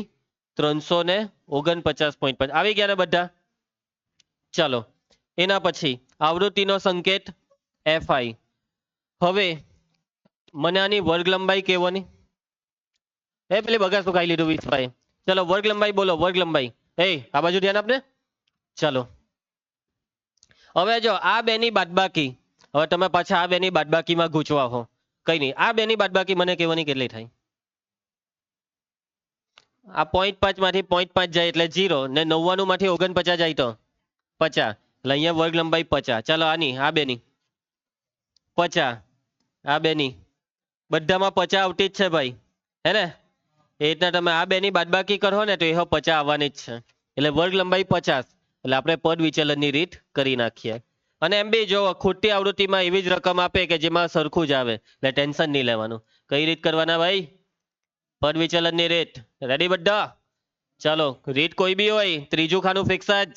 349.5 આવી ગયા ને બધા? ચાલો એના પછી આવૃત્તિનો સંકેત FI. હવે મને આની વર્ગ લંબાઈ કેવોની? પેલી બગાસું ખાઈ લીધું 20 ચલો વર્ગ લંબાઈ બોલો, વર્ગ લંબાઈ. આ બાજુ ધ્યાન આપને. ચાલો હવે જો આ બેની બાદબાકી, હવે તમે પાછા આ બેની બાદબાકીમાં ગૂંચવા હો. કઈ નહીં, આ બેની બાદબાકી મને કહેવાની કેટલી થાય? આ 0.5 માંથી 0.5 જાય એટલે 0 ને 99 માંથી 49 જાય તો 50. એટલે અહીંયા વર્ગ લંબાઈ 50. ચાલો આની, આ બેની 50, આ બેની બધામાં 50 આવતી જ છે ભાઈ, હે ને? એ રીતના તમે આ બેની બાદબાકી કરો ને તો એ 50 આવવાની જ છે. એટલે વર્ગ લંબાઈ 50. એટલે આપણે પદ વિચલનની રીત કરી નાખીએ. અને એમ બી જો ખોટી આવૃત્તિમાં એવી જ રકમ આપે કે જેમાં સરખું જ આવે, એટલે ટેન્શન નહીં લેવાનું. કઈ રીત કરવાના ભાઈ? પદ વિચલનની રીત. રેડી બધા? ચાલો રીત કોઈ બી હોય, ત્રીજું ખાનું ફિક્સ જ,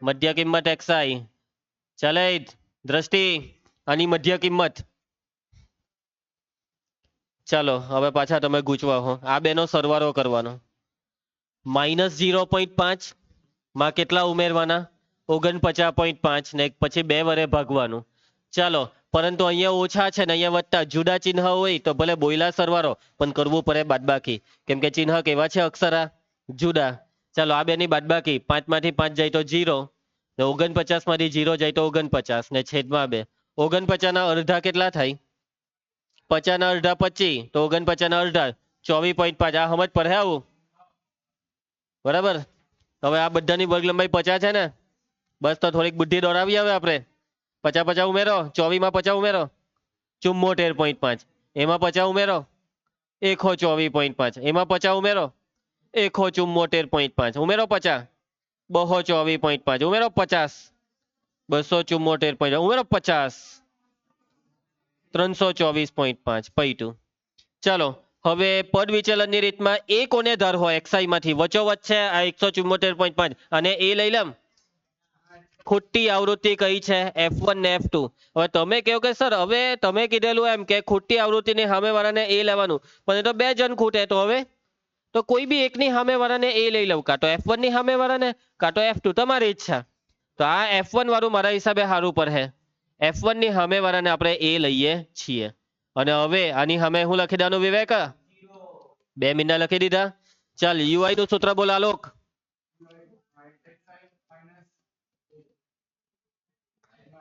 મધ્ય કિંમત XI. ચાલે દ્રષ્ટિ, આની મધ્ય કિંમત. ચાલો હવે પાછા તમે ગૂંચવા હો. આ બેનો સરવાળો કરવાનો. -0.5 માં કેટલા ઉમેરવાના? 49.5 ને પછી 2 વડે ભાગવાનું. ચાલો, પરંતુ અહીંયા ઓછા છે ને અહીંયા વધતા, જુદા ચિહ્ન હોય તો ભલે બોયલા સરવાળો પણ કરવું પડે બાદબાકી, કેમ કે ચિહ્ન કેવા છે અક્ષરા? જુદા. ચાલો આ બેની બાદબાકી, 5 માંથી 5 જાય તો 0 ને 49 માંથી 0 જાય તો 49 ને છેદમાં 2. 49 ના અડધા કેટલા થાય? 50 ના અડધા 25, તો 49 ના અડધા 24.5. આ સમજ પડે આવું? બરાબર. હવે આ બધાની વર્ગ લંબાઈ 50 છે ને, બસ તો થોડીક બુદ્ધિ દોડાવી આવે આપણે. 50 ઉમેરો, 24 માં 50 ઉમેરો 74.5, એમાં 50 ઉમેરો 124.5, એમાં 50 ઉમેરો 174.5, ઉમેરો 50 224.5, ઉમેરો 50 274.5, ઉમેરો 50 324.5 પૈટું. ચાલો હવે પદ વિચલનની રીતમાં એ કોને ધાર હોય XI માંથી વચ્ચોવચ્ચ છે આ 174.5 અને એ લઈ લમ. ખોટી આવૃત્તિ કઈ છે? F1 ને F2. હવે તમે કહો કે સર હવે તમે કીધેલું એમ કે ખોટી આવૃત્તિની સામે વાળાને એ લેવાનું, પણ એ તો બે જણ ખૂટે, તો હવે તો કોઈ બી એકની સામે વાળાને એ લઈ લઉં, કાં તો F1 ની સામે વાળાને કાં તો F2, તમારી ઈચ્છા. તો આ F1 વાળું મારા હિસાબે સારું પડે. F1 ની સામે વાળાને આપણે એ લઈએ છીએ. અને હવે આની સામે હું લખી દેવાનું વિવેક? 2 મીંડા લખી દીધા. ચાલ UI નું સૂત્ર બોલ આલોક.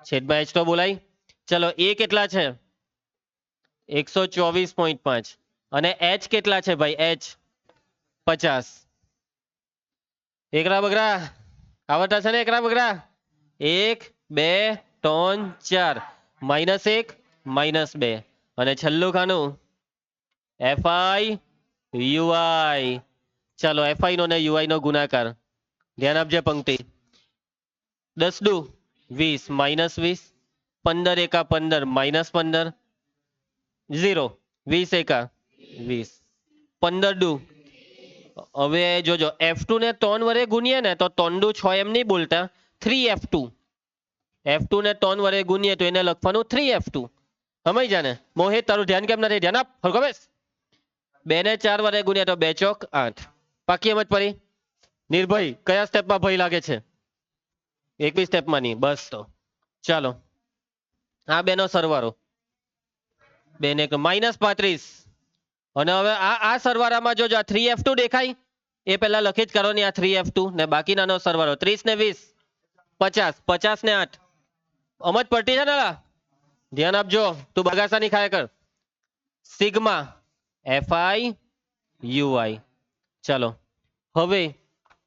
છેદમાં H તો બોલાય. ચલો એ કેટલા છે? 124.5 અને H કેટલા છે ભાઈ? H 50. એકરા બગરા આવડતા છે ને? એકરા બગરા 1 2 3 4 -1 -2 અને છેલ્લું ખાનું FI UI. ચાલો FI નો ને UI નો ગુણાકાર. ધ્યાન આપજે પંક્તિ. 10 દુ 20 -20, 15 એકા 15 -15, 0 20 એકા 20. 15 દુ હવે જોજો F2 ને 3 વડે ગુણીએ ને તો 3 દુ 6 એમ નહીં બોલતા 3F2 F2 ને 3 વડે ગુણીએ તો એને લખવાનું 3F2 સમજ જાને મોહિત તારું ધ્યાન કેમ નથી ધ્યાન આપ હરખો બેસ 2 ને 4 વડે ગુણ્યા તો 2 ચોક 8 પાકી સમજ પડી નિર્ભય કયા સ્ટેપમાં ભય લાગે છે એક બી સ્ટેપમાં નહીં બસ તો ચાલો આ બેનો સરવાળો 2 ને -35 અને હવે આ સરવાળામાં જો આ 3F2 દેખાય એ પહેલા લખી જ કરો ને આ 3F2 ને બાકીનાનો સરવાળો 30 ને 20 50 50 ને 8 સમજ પડતી છે ને ધ્યાન આપજો તું બગાસાની ખાયા કર સિગ્મા FI UI ચાલો હવે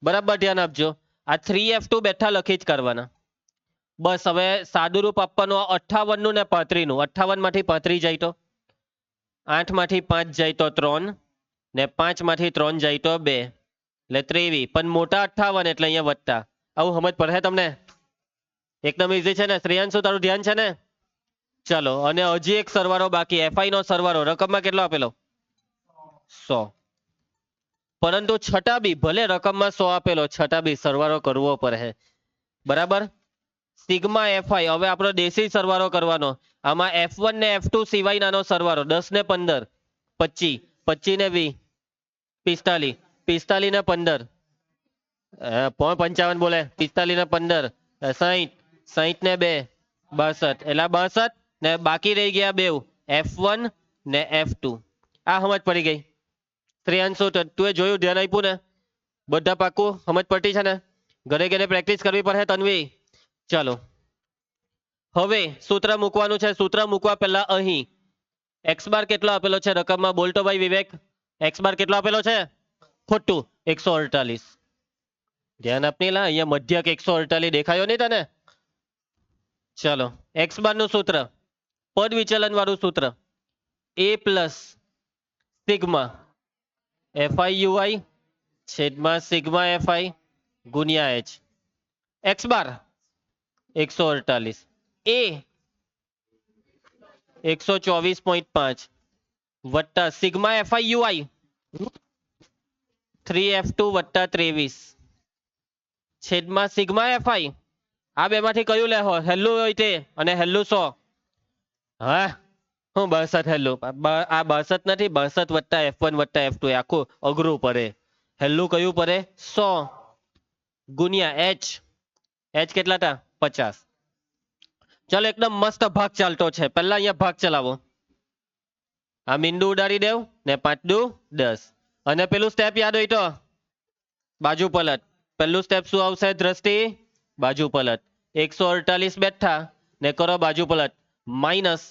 બરાબર ધ્યાન આપજો આ 3F2 બેઠા લખી જ કરવાના બસ હવે સાદું રૂપ આપવાનું 58 નું ને 35 નું 58 માંથી 35 જાય તો 8 માંથી 5 જાય તો 3 ને 5 માંથી 3 જાય તો 2 એટલે 23 પણ મોટા 58 એટલે અહીંયા વધતા આવું સમજ પડે તમને એકદમ ઈઝી છે ને શ્રેયાંશુ તારું ધ્યાન છે ને ચાલો અને હજી એક સરવાળો બાકી FI નો સરવાળો રકમમાં કેટલો આપેલો 100 પરંતુ છતાં બી ભલે રકમમાં 100 આપેલો છતાં બી સરવાળો કરવો પડે બરાબર સિગ્મા FI હવે આપણો દેશી સરવાળો કરવાનો આમાં F1 ને F2 સિવાયનાનો સરવાળો 10 ને 15 25 25 ને 20 45 45 ને 15 55 બોલે 45 ને 15 60 60 ને 2 62 એટલે 62 ને બાકી રહી ગયા બે F1 ને F2 આ સમજ પડી ગઈ શ્રેયાંશુ તું જોયું ધ્યાન આપ્યું ને બધા પાકું સમજ પડતી છે ને ઘરે ઘરે પ્રેક્ટિસ કરવી પડે તન્વી ચાલો હવે સૂત્ર મૂકવાનું છે સૂત્ર મૂકવા પહેલા અહીં x બાર કેટલો આપેલો છે રકમમાં બોલતો ભાઈ વિવેક x બાર કેટલો આપેલો છે ખોટું 148 ધ્યાન આપની લા અહીંયા મધ્યક 148 દેખાયો નહીં તને ચાલો x બાર નું સૂત્ર પદ વિચલન વાળું સૂત્ર a plus sigma FI UI છેદમાં સિગ્મા FI ગુણ્યા h x બાર 148 a 124.5 વત્તા સિગ્મા FI UI 3F2 વત્તા 23 છેદમાં સિગ્મા FI આ બે માંથી કયું લેહો હેલ્લું હોય તે અને હેલ્લું 100 હા હું 62 હેલ્લું આ 62 નથી 62 વત્તા F1 વત્તા F2 આખું અઘરું પડે હેલ્લું કયું પડે 100 ગુણ્યા h કેટલા હતા 50 ચાલો એકદમ મસ્ત ભાગ ચાલતો છે પહેલા અહીંયા ભાગ ચલાવો આ મીંડું ઉડાડી દેવ ને 5 દુ 10 અને પેલું સ્ટેપ યાદ હોય તો બાજુ પલટ પહેલું સ્ટેપ શું આવશે દ્રષ્ટિ બાજુ પલટ 148 બેઠા ને કરો બાજુ પલટ માઇનસ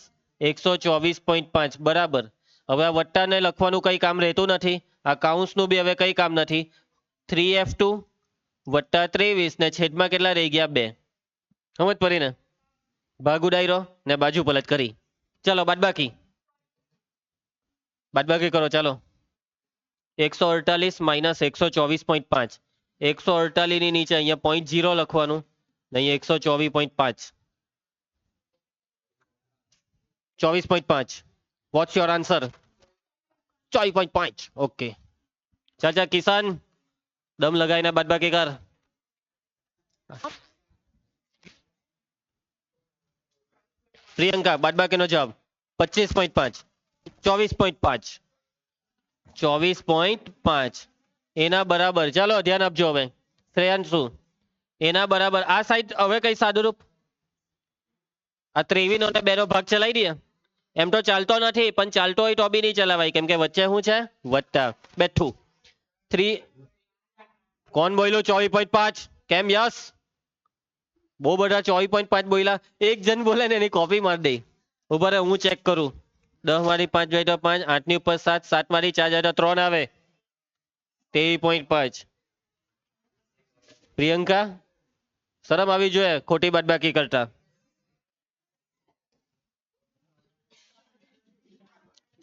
124.5 બરાબર હવે આ વટ્ટાને લખવાનું કઈ કામ રહેતું નથી આ કાઉન્સનું બી હવે કઈ કામ નથી 3F2 વત્તા 23 ને છેદમાં કેટલા રહી ગયા 2 સમજ પડી ને ભાગ ઉડાયરો ને બાજુ પલટ કરી ચાલો બાદબાકી કરો ચાલો 148 માઇનસ 124.5 148 ની નીચે અહીંયા 0.0 લખવાનું ને અહીંયા 124.5 24.5 વોટ્સ યોર આન્સર 24.5 ઓકે ચાચા કિસાન દમ લગાવીને બાદબાકી કર પ્રિયંકા બાદબાકીનો જવાબ 25.5 24.5 24.5 એના બરાબર ચાલો ધ્યાન આપજો હવે શ્રેયાંશુ એના બરાબર આ સાઈડ હવે કઈ સાદુરૂપ આ 23 નો 2 નો ભાગ ચલાવી દઈએ એમ તો ચાલતો નથી પણ ચાલતો હોય તો બી નહીં ચલાવાય કેમ કે વચ્ચે શું છે વત્તા બેઠું 3 કોણ બોલ્યું 24.5 કેમ યસ બહુ બધા 24.5 બોલ્યા એક જણ બોલે ને એની કોપી મારી દે ઉભા રહે હું ચેક કરું 10 માંથી 5 જાય તો 5 8 ની ઉપર 7 7 માંથી 4 જાય તો 3 આવે 23.5 પ્રિયંકા શરમ આવી જોઈએ ખોટી બાદબાકી કરતા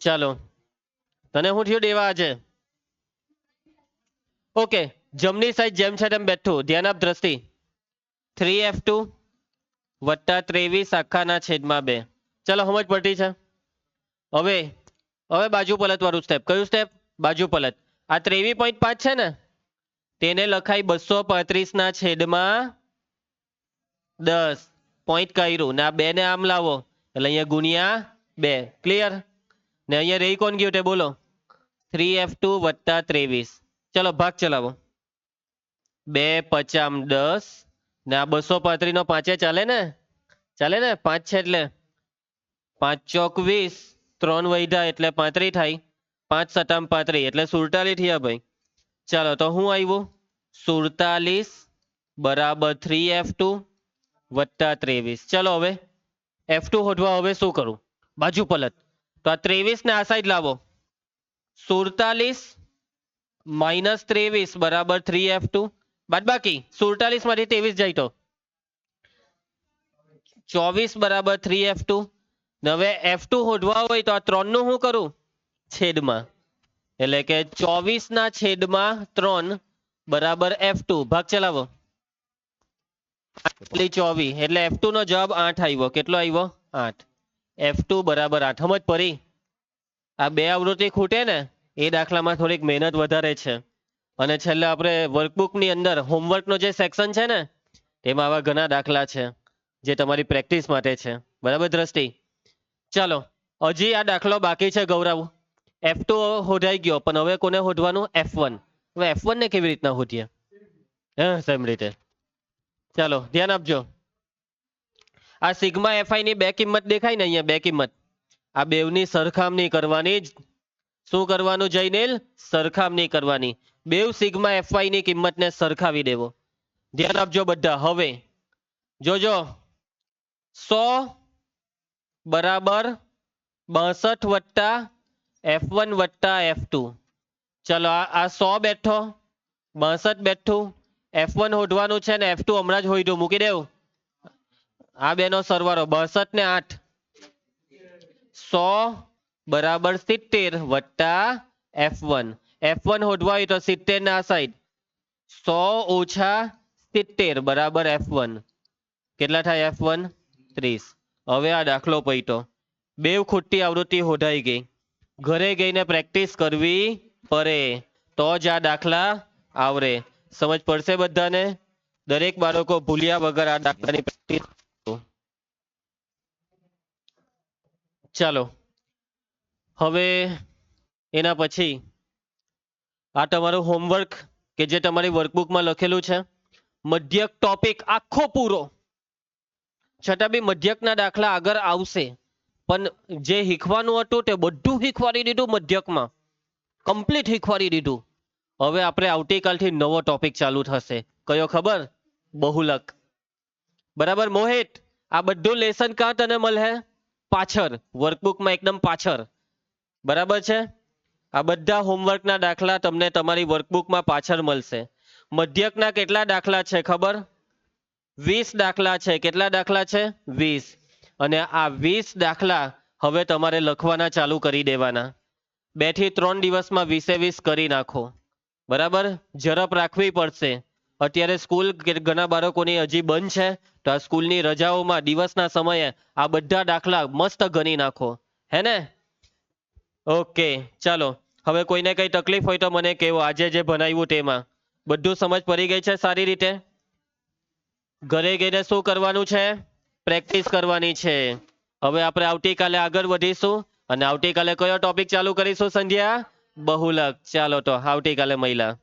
ચાલો તને હું થયું દેવા આજે ઓકે જમણી સાઈડ જેમ છે તેમ બેઠું ધ્યાન આપ દ્રષ્ટિ 3F2 વત્તા 23 આખાના છેદમાં 2 ચાલો સમજ પડતી છે હવે બાજુ પલટ વાળું સ્ટેપ કયું સ્ટેપ બાજુ પલટ. આ 23.5 છે ને તેને લખાય 235 ના છેદમાં 10 પોઈન્ટ કર્યું ને આ 2 ને આમ લાવો એટલે અહીંયા ગુણ્યા 2 ક્લિયર ને અહીંયા રહી કોણ ગયું તે બોલો 3f2 વત્તા 23. ચલો ભાગ ચલાવો 2 50 10 ને આ 235 નો 5 ચાલે ને 5 છે એટલે 5 ચોક 20 3 વૈધા એટલે 35 થાય 5 સટામ 35 એટલે 47 થયા ભાઈ. ચાલો તો હું આવ્યું 47 બરાબર 3f2 વત્તા 23. ચલો હવે f2 શોધવા હવે શું કરું બાજુ પલટ તો આ 23 ને આ સાઈડ લાવો 47 માઇનસ 23 બરાબર 3f2 બાદબાકી 47 માંથી 23 જાય તો 24 બરાબર 3f2. હવે f2 શોધવા હોય તો આ 3 નું શું કરું છેદમાં એટલે કે 24 ના છેદમાં 3 બરાબર f2 ભાગ ચલાવો 24 એટલે f2 નો જવાબ 8 આવ્યો. કેટલો આવ્યો 8. f2 બરાબર 8. સમજ પડી. આ બે આવૃત્તિ ખૂટે ને એ દાખલામાં થોડીક મહેનત વધારે છે અને છેલ્લે આપણે વર્કબુકની અંદર હોમવર્કનો જે સેક્શન છે ને તેમાં આવા ઘણા દાખલા છે જે તમારી પ્રેક્ટિસ માટે છે. બરાબર દ્રષ્ટિ. ચાલો હજી આ દાખલો બાકી છે ગૌરવ. f2 શોધાઈ ગયો પણ હવે કોને શોધવાનું f1. હવે f1 ને કેવી રીતના શોધીએ સેમ રીતે. ચાલો ધ્યાન આપજો. આ સિગ્મા fi ની બે કિંમત દેખાય ને અહીંયા બે કિંમત આ બેવની સરખામણી કરવાની. શું કરવાનું જયનેલ સરખામણી કરવાની. બેવ સિગ્મા fy ની કિંમતને સરખાવી દેવો. ધ્યાન આપજો બધા. હવે જોજો 100 બરાબર 62 વત્તા f1 વત્તા f2. ચલો આ 100 બેઠો 62 બેઠું f1 શોધવાનું છે ને f2 હમણાં જ શોધ્યું મૂકી દેવું. આ બેનો સરવાળો 62 ને 8 100 બરાબર 70 વત્તા f1. f1 શોધવા હોય તો 70 ના સાઈડ 100 ઓછા 70 બરાબર f1. કેટલા થાય f1 30. હવે આ દાખલો પૈતો બેવ ખોટી આવૃત્તિ શોધાઈ ગઈ. ઘરે ગઈને પ્રેક્ટિસ કરવી પડે તો જ આ દાખલા આવરે. સમજ પડશે બધાને. દરેક બાળકો ભૂલ્યા વગર આ દાખલાની પ્રેક્ટિસ. ચાલો હવે એના પછી આ તમારું હોમવર્ક કે જે તમારી વર્કબુકમાં લખેલું છે મધ્યક ટોપિક આખો પૂરો. છતાં બી મધ્યકના દાખલા આગળ આવશે પણ જે શીખવાનું હતું તે બધું શીખવાડી દીધું મધ્યકમાં કમ્પ્લીટ શીખવાડી દીધું. હવે આપણે આવતીકાલથી નવો ટોપિક ચાલુ થશે. કયો ખબર બહુલક. બરાબર મોહિત આ બધું લેસન કાં તને મળે પાછળ વર્કબુકમાં એકદમ પાછળ. બરાબર છે. આ બધા હોમવર્કના દાખલા તમને તમારી વર્કબુકમાં પાછળ મળશે. મધ્યકના કેટલા દાખલા છે ખબર 20 દાખલા છે. કેટલા દાખલા છે 20. અને આ 20 દાખલા હવે તમારે લખવાના ચાલુ કરી દેવાના. 2 થી 3 દિવસમાં 20 કરી નાખો. બરાબર ઝડપ રાખવી પડશે. અત્યારે સ્કૂલ ઘણા બાળકોની હજી બંધ છે તો આ સ્કૂલની રજાઓમાં દિવસના સમયે આ બધા દાખલા મસ્ત ગણી નાખો. હે ને ઓકે. ચાલો હવે કોઈને કઈ તકલીફ હોય તો મને કહેવો. આજે જે ભણાવ્યું તેમાં બધું સમજ પડી ગઈ છે સારી રીતે. ઘરે ગઈને શું કરવાનું છે પ્રેક્ટિસ કરવાની છે. હવે આપણે આવતીકાલે આગળ વધીશું અને આવતીકાલે કયો ટોપિક ચાલુ કરીશું સંધ્યા બહુલક. ચાલો તો આવતીકાલે મહિલા